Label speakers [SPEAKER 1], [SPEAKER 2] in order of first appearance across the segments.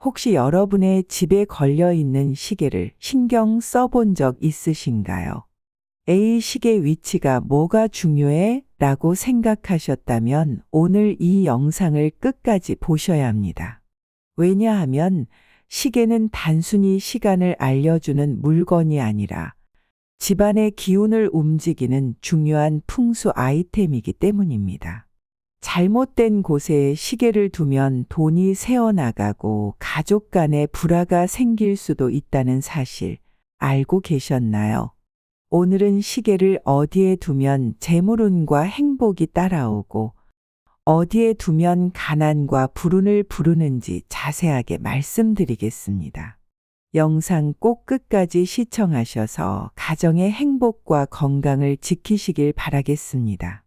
[SPEAKER 1] 혹시 여러분의 집에 걸려 있는 시계를 신경 써본 적 있으신가요? A 시계 위치가 뭐가 중요해? 라고 생각하셨다면 오늘 이 영상을 끝까지 보셔야 합니다. 왜냐하면 시계는 단순히 시간을 알려주는 물건이 아니라 집안의 기운을 움직이는 중요한 풍수 아이템이기 때문입니다. 잘못된 곳에 시계를 두면 돈이 새어나가고 가족 간에 불화가 생길 수도 있다는 사실 알고 계셨나요? 오늘은 시계를 어디에 두면 재물운과 행복이 따라오고 어디에 두면 가난과 불운을 부르는지 자세하게 말씀드리겠습니다. 영상 꼭 끝까지 시청하셔서 가정의 행복과 건강을 지키시길 바라겠습니다.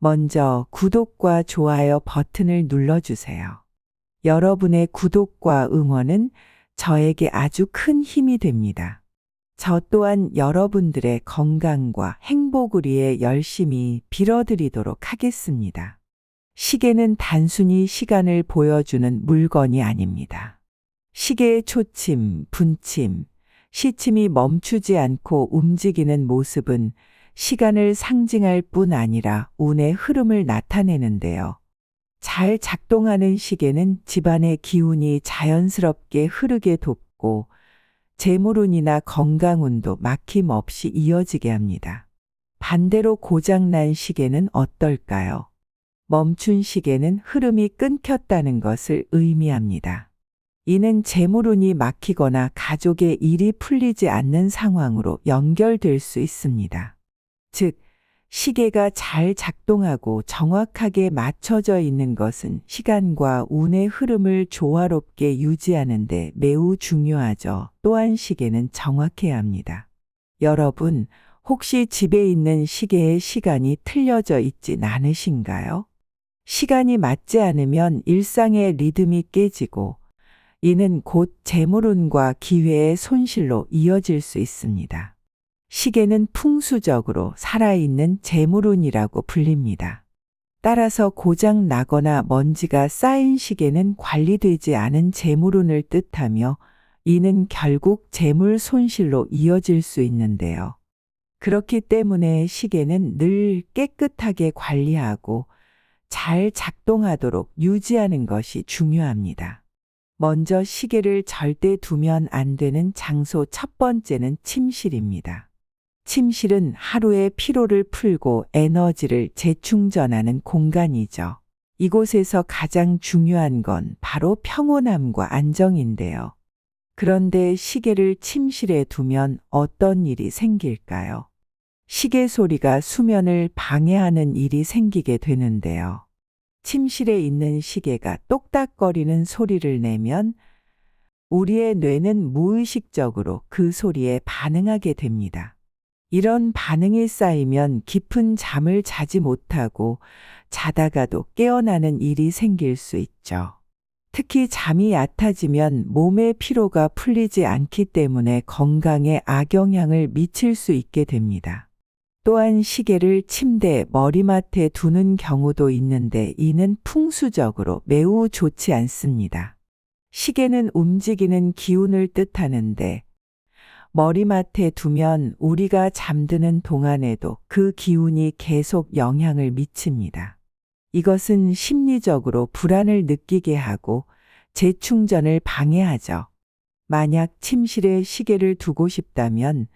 [SPEAKER 1] 먼저 구독과 좋아요 버튼을 눌러주세요. 여러분의 구독과 응원은 저에게 아주 큰 힘이 됩니다. 저 또한 여러분들의 건강과 행복을 위해 열심히 빌어드리도록 하겠습니다. 시계는 단순히 시간을 보여주는 물건이 아닙니다. 시계의 초침, 분침, 시침이 멈추지 않고 움직이는 모습은 시간을 상징할 뿐 아니라 운의 흐름을 나타내는데요. 잘 작동하는 시계는 집안의 기운이 자연스럽게 흐르게 돕고 재물운이나 건강운도 막힘없이 이어지게 합니다. 반대로 고장난 시계는 어떨까요? 멈춘 시계는 흐름이 끊겼다는 것을 의미합니다. 이는 재물운이 막히거나 가족의 일이 풀리지 않는 상황으로 연결될 수 있습니다. 즉, 시계가 잘 작동하고 정확하게 맞춰져 있는 것은 시간과 운의 흐름을 조화롭게 유지하는 데 매우 중요하죠. 또한 시계는 정확해야 합니다. 여러분, 혹시 집에 있는 시계의 시간이 틀려져 있진 않으신가요? 시간이 맞지 않으면 일상의 리듬이 깨지고 이는 곧 재물운과 기회의 손실로 이어질 수 있습니다. 시계는 풍수적으로 살아있는 재물운이라고 불립니다. 따라서 고장 나거나 먼지가 쌓인 시계는 관리되지 않은 재물운을 뜻하며 이는 결국 재물 손실로 이어질 수 있는데요. 그렇기 때문에 시계는 늘 깨끗하게 관리하고 잘 작동하도록 유지하는 것이 중요합니다. 먼저 시계를 절대 두면 안 되는 장소 첫 번째는 침실입니다. 침실은 하루의 피로를 풀고 에너지를 재충전하는 공간이죠. 이곳에서 가장 중요한 건 바로 평온함과 안정인데요. 그런데 시계를 침실에 두면 어떤 일이 생길까요? 시계 소리가 수면을 방해하는 일이 생기게 되는데요. 침실에 있는 시계가 똑딱거리는 소리를 내면 우리의 뇌는 무의식적으로 그 소리에 반응하게 됩니다. 이런 반응이 쌓이면 깊은 잠을 자지 못하고 자다가도 깨어나는 일이 생길 수 있죠. 특히 잠이 얕아지면 몸의 피로가 풀리지 않기 때문에 건강에 악영향을 미칠 수 있게 됩니다. 또한 시계를 침대, 머리맡에 두는 경우도 있는데 이는 풍수적으로 매우 좋지 않습니다. 시계는 움직이는 기운을 뜻하는데 머리맡에 두면 우리가 잠드는 동안에도 그 기운이 계속 영향을 미칩니다. 이것은 심리적으로 불안을 느끼게 하고 재충전을 방해하죠. 만약 침실에 시계를 두고 싶다면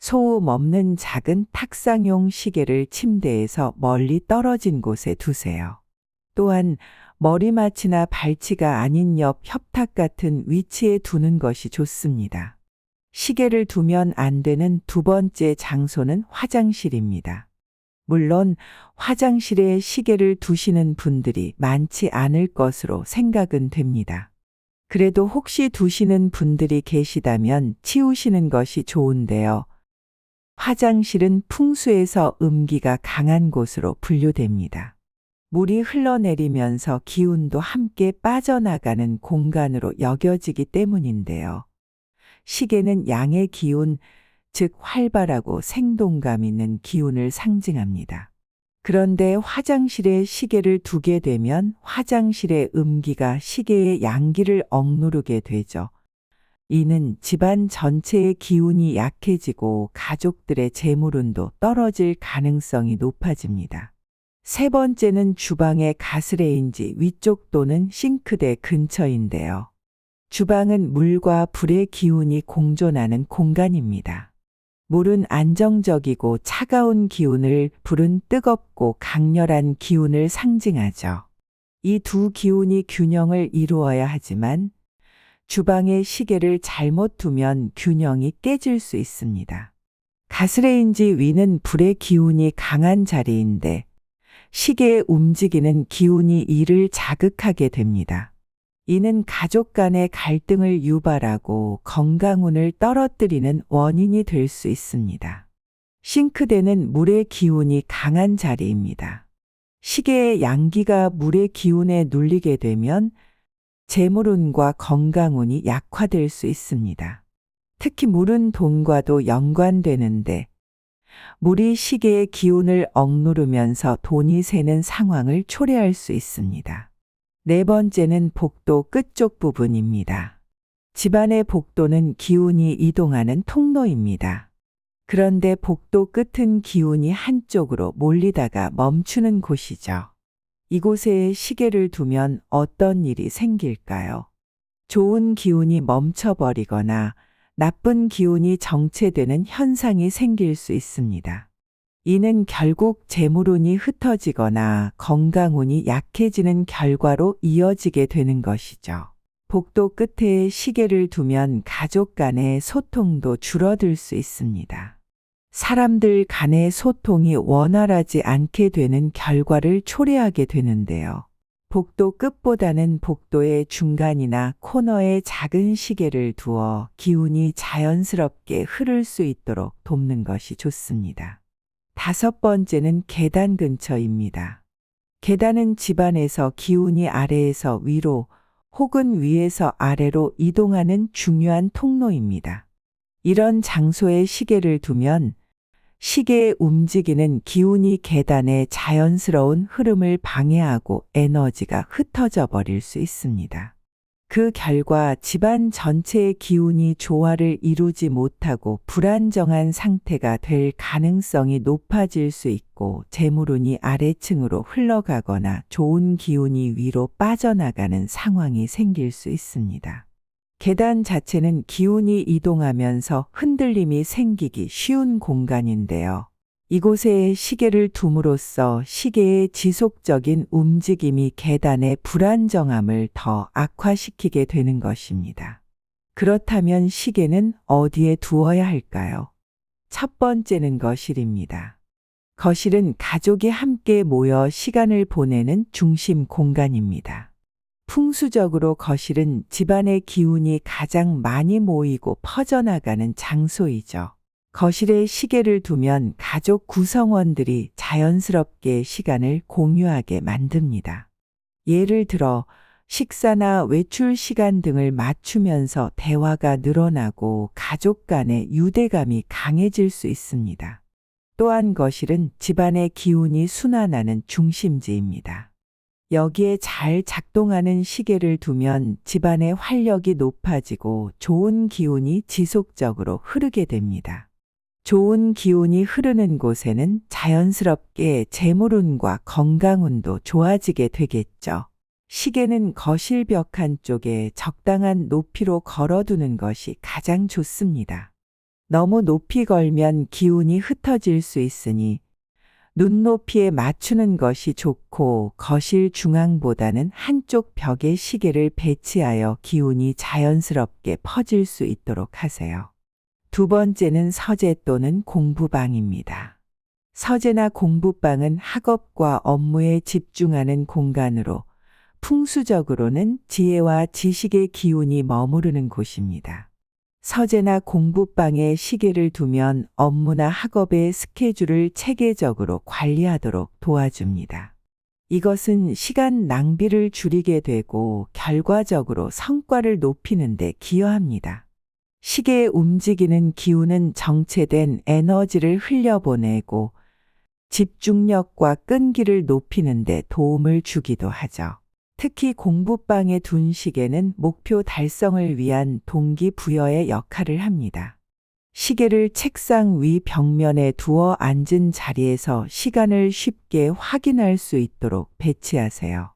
[SPEAKER 1] 소음 없는 작은 탁상용 시계를 침대에서 멀리 떨어진 곳에 두세요. 또한 머리맡이나 발치가 아닌 옆 협탁 같은 위치에 두는 것이 좋습니다. 시계를 두면 안 되는 두 번째 장소는 화장실입니다. 물론 화장실에 시계를 두시는 분들이 많지 않을 것으로 생각은 됩니다. 그래도 혹시 두시는 분들이 계시다면 치우시는 것이 좋은데요. 화장실은 풍수에서 음기가 강한 곳으로 분류됩니다. 물이 흘러내리면서 기운도 함께 빠져나가는 공간으로 여겨지기 때문인데요. 시계는 양의 기운, 즉 활발하고 생동감 있는 기운을 상징합니다. 그런데 화장실에 시계를 두게 되면 화장실의 음기가 시계의 양기를 억누르게 되죠. 이는 집안 전체의 기운이 약해지고 가족들의 재물운도 떨어질 가능성이 높아집니다. 세 번째는 주방의 가스레인지 위쪽 또는 싱크대 근처인데요. 주방은 물과 불의 기운이 공존하는 공간입니다. 물은 안정적이고 차가운 기운을, 불은 뜨겁고 강렬한 기운을 상징하죠. 이 두 기운이 균형을 이루어야 하지만 주방에 시계를 잘못 두면 균형이 깨질 수 있습니다. 가스레인지 위는 불의 기운이 강한 자리인데 시계의 움직이는 기운이 이를 자극하게 됩니다. 이는 가족 간의 갈등을 유발하고 건강운을 떨어뜨리는 원인이 될 수 있습니다. 싱크대는 물의 기운이 강한 자리입니다. 시계의 양기가 물의 기운에 눌리게 되면 재물운과 건강운이 약화될 수 있습니다. 특히 물은 돈과도 연관되는데 물이 시계의 기운을 억누르면서 돈이 새는 상황을 초래할 수 있습니다. 네 번째는 복도 끝쪽 부분입니다. 집안의 복도는 기운이 이동하는 통로입니다. 그런데 복도 끝은 기운이 한쪽으로 몰리다가 멈추는 곳이죠. 이곳에 시계를 두면 어떤 일이 생길까요? 좋은 기운이 멈춰버리거나 나쁜 기운이 정체되는 현상이 생길 수 있습니다. 이는 결국 재물운이 흩어지거나 건강운이 약해지는 결과로 이어지게 되는 것이죠. 복도 끝에 시계를 두면 가족 간의 소통도 줄어들 수 있습니다. 사람들 간의 소통이 원활하지 않게 되는 결과를 초래하게 되는데요. 복도 끝보다는 복도의 중간이나 코너에 작은 시계를 두어 기운이 자연스럽게 흐를 수 있도록 돕는 것이 좋습니다. 다섯 번째는 계단 근처입니다. 계단은 집안에서 기운이 아래에서 위로 혹은 위에서 아래로 이동하는 중요한 통로입니다. 이런 장소에 시계를 두면 시계의 움직이는 기운이 계단의 자연스러운 흐름을 방해하고 에너지가 흩어져 버릴 수 있습니다. 그 결과 집안 전체의 기운이 조화를 이루지 못하고 불안정한 상태가 될 가능성이 높아질 수 있고 재물운이 아래층으로 흘러가거나 좋은 기운이 위로 빠져나가는 상황이 생길 수 있습니다. 계단 자체는 기운이 이동하면서 흔들림이 생기기 쉬운 공간인데요. 이곳에 시계를 둠으로써 시계의 지속적인 움직임이 계단의 불안정함을 더 악화시키게 되는 것입니다. 그렇다면 시계는 어디에 두어야 할까요? 첫 번째는 거실입니다. 거실은 가족이 함께 모여 시간을 보내는 중심 공간입니다. 풍수적으로 거실은 집안의 기운이 가장 많이 모이고 퍼져나가는 장소이죠. 거실에 시계를 두면 가족 구성원들이 자연스럽게 시간을 공유하게 만듭니다. 예를 들어 식사나 외출 시간 등을 맞추면서 대화가 늘어나고 가족 간의 유대감이 강해질 수 있습니다. 또한 거실은 집안의 기운이 순환하는 중심지입니다. 여기에 잘 작동하는 시계를 두면 집안의 활력이 높아지고 좋은 기운이 지속적으로 흐르게 됩니다. 좋은 기운이 흐르는 곳에는 자연스럽게 재물운과 건강운도 좋아지게 되겠죠. 시계는 거실 벽 한쪽에 적당한 높이로 걸어두는 것이 가장 좋습니다. 너무 높이 걸면 기운이 흩어질 수 있으니 눈높이에 맞추는 것이 좋고 거실 중앙보다는 한쪽 벽에 시계를 배치하여 기운이 자연스럽게 퍼질 수 있도록 하세요. 두 번째는 서재 또는 공부방입니다. 서재나 공부방은 학업과 업무에 집중하는 공간으로 풍수적으로는 지혜와 지식의 기운이 머무르는 곳입니다. 서재나 공부방에 시계를 두면 업무나 학업의 스케줄을 체계적으로 관리하도록 도와줍니다. 이것은 시간 낭비를 줄이게 되고 결과적으로 성과를 높이는 데 기여합니다. 시계의 움직이는 기운은 정체된 에너지를 흘려보내고 집중력과 끈기를 높이는 데 도움을 주기도 하죠. 특히 공부방에 둔 시계는 목표 달성을 위한 동기부여의 역할을 합니다. 시계를 책상 위 벽면에 두어 앉은 자리에서 시간을 쉽게 확인할 수 있도록 배치하세요.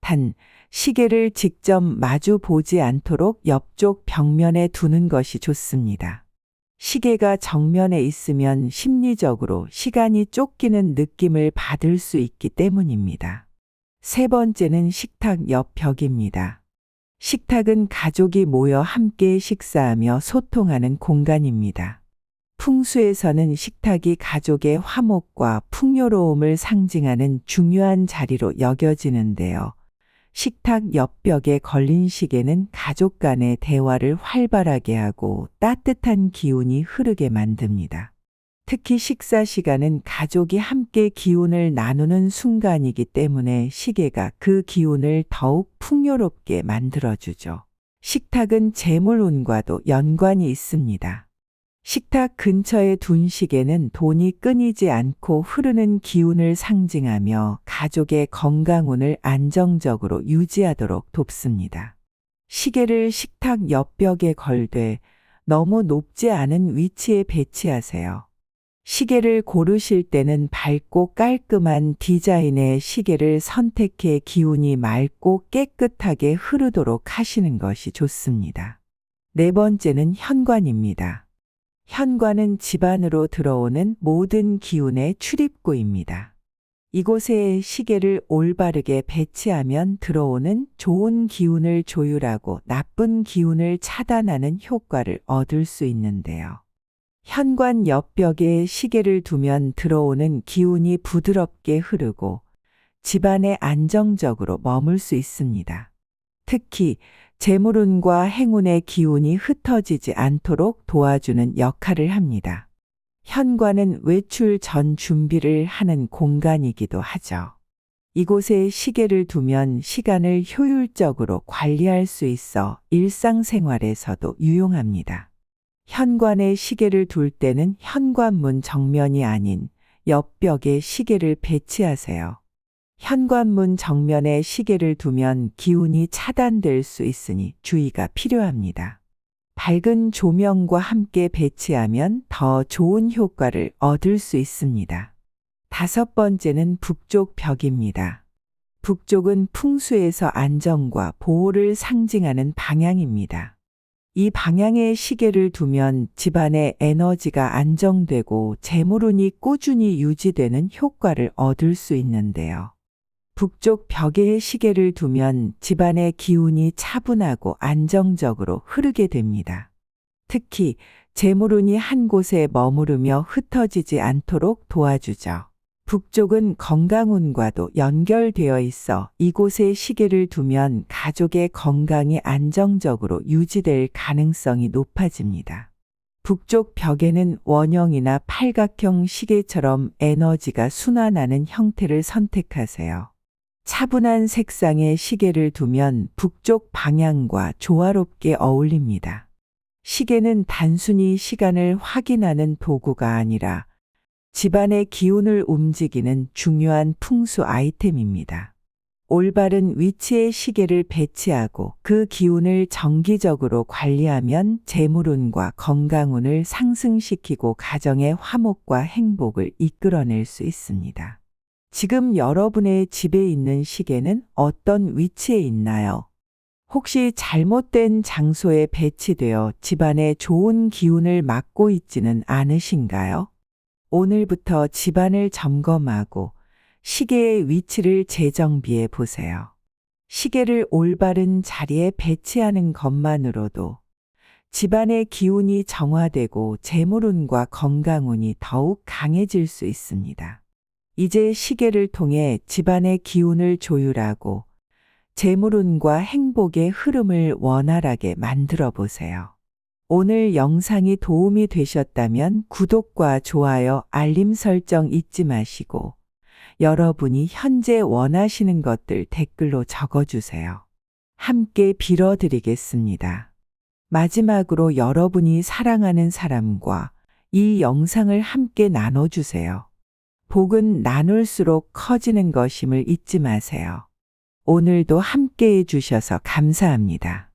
[SPEAKER 1] 단, 시계를 직접 마주 보지 않도록 옆쪽 벽면에 두는 것이 좋습니다. 시계가 정면에 있으면 심리적으로 시간이 쫓기는 느낌을 받을 수 있기 때문입니다. 세 번째는 식탁 옆 벽입니다. 식탁은 가족이 모여 함께 식사하며 소통하는 공간입니다. 풍수에서는 식탁이 가족의 화목과 풍요로움을 상징하는 중요한 자리로 여겨지는데요. 식탁 옆벽에 걸린 시계는 가족 간의 대화를 활발하게 하고 따뜻한 기운이 흐르게 만듭니다. 특히 식사 시간은 가족이 함께 기운을 나누는 순간이기 때문에 시계가 그 기운을 더욱 풍요롭게 만들어주죠. 식탁은 재물운과도 연관이 있습니다. 식탁 근처에 둔 시계는 돈이 끊이지 않고 흐르는 기운을 상징하며 가족의 건강운을 안정적으로 유지하도록 돕습니다. 시계를 식탁 옆벽에 걸되 너무 높지 않은 위치에 배치하세요. 시계를 고르실 때는 밝고 깔끔한 디자인의 시계를 선택해 기운이 맑고 깨끗하게 흐르도록 하시는 것이 좋습니다. 네 번째는 현관입니다. 현관은 집 안으로 들어오는 모든 기운의 출입구입니다. 이곳에 시계를 올바르게 배치하면 들어오는 좋은 기운을 조율하고 나쁜 기운을 차단하는 효과를 얻을 수 있는데요. 현관 옆벽에 시계를 두면 들어오는 기운이 부드럽게 흐르고 집안에 안정적으로 머물 수 있습니다. 특히 재물운과 행운의 기운이 흩어지지 않도록 도와주는 역할을 합니다. 현관은 외출 전 준비를 하는 공간이기도 하죠. 이곳에 시계를 두면 시간을 효율적으로 관리할 수 있어 일상생활에서도 유용합니다. 현관에 시계를 둘 때는 현관문 정면이 아닌 옆벽에 시계를 배치하세요. 현관문 정면에 시계를 두면 기운이 차단될 수 있으니 주의가 필요합니다. 밝은 조명과 함께 배치하면 더 좋은 효과를 얻을 수 있습니다. 다섯 번째는 북쪽 벽입니다. 북쪽은 풍수에서 안정과 보호를 상징하는 방향입니다. 이 방향에 시계를 두면 집안의 에너지가 안정되고 재물운이 꾸준히 유지되는 효과를 얻을 수 있는데요. 북쪽 벽에 시계를 두면 집안의 기운이 차분하고 안정적으로 흐르게 됩니다. 특히 재물운이 한 곳에 머무르며 흩어지지 않도록 도와주죠. 북쪽은 건강운과도 연결되어 있어 이곳에 시계를 두면 가족의 건강이 안정적으로 유지될 가능성이 높아집니다. 북쪽 벽에는 원형이나 팔각형 시계처럼 에너지가 순환하는 형태를 선택하세요. 차분한 색상의 시계를 두면 북쪽 방향과 조화롭게 어울립니다. 시계는 단순히 시간을 확인하는 도구가 아니라 집안의 기운을 움직이는 중요한 풍수 아이템입니다. 올바른 위치에 시계를 배치하고 그 기운을 정기적으로 관리하면 재물운과 건강운을 상승시키고 가정의 화목과 행복을 이끌어낼 수 있습니다. 지금 여러분의 집에 있는 시계는 어떤 위치에 있나요? 혹시 잘못된 장소에 배치되어 집안의 좋은 기운을 막고 있지는 않으신가요? 오늘부터 집안을 점검하고 시계의 위치를 재정비해 보세요. 시계를 올바른 자리에 배치하는 것만으로도 집안의 기운이 정화되고 재물운과 건강운이 더욱 강해질 수 있습니다. 이제 시계를 통해 집안의 기운을 조율하고 재물운과 행복의 흐름을 원활하게 만들어 보세요. 오늘 영상이 도움이 되셨다면 구독과 좋아요, 알림 설정 잊지 마시고 여러분이 현재 원하시는 것들 댓글로 적어주세요. 함께 빌어드리겠습니다. 마지막으로 여러분이 사랑하는 사람과 이 영상을 함께 나눠주세요. 복은 나눌수록 커지는 것임을 잊지 마세요. 오늘도 함께 해주셔서 감사합니다.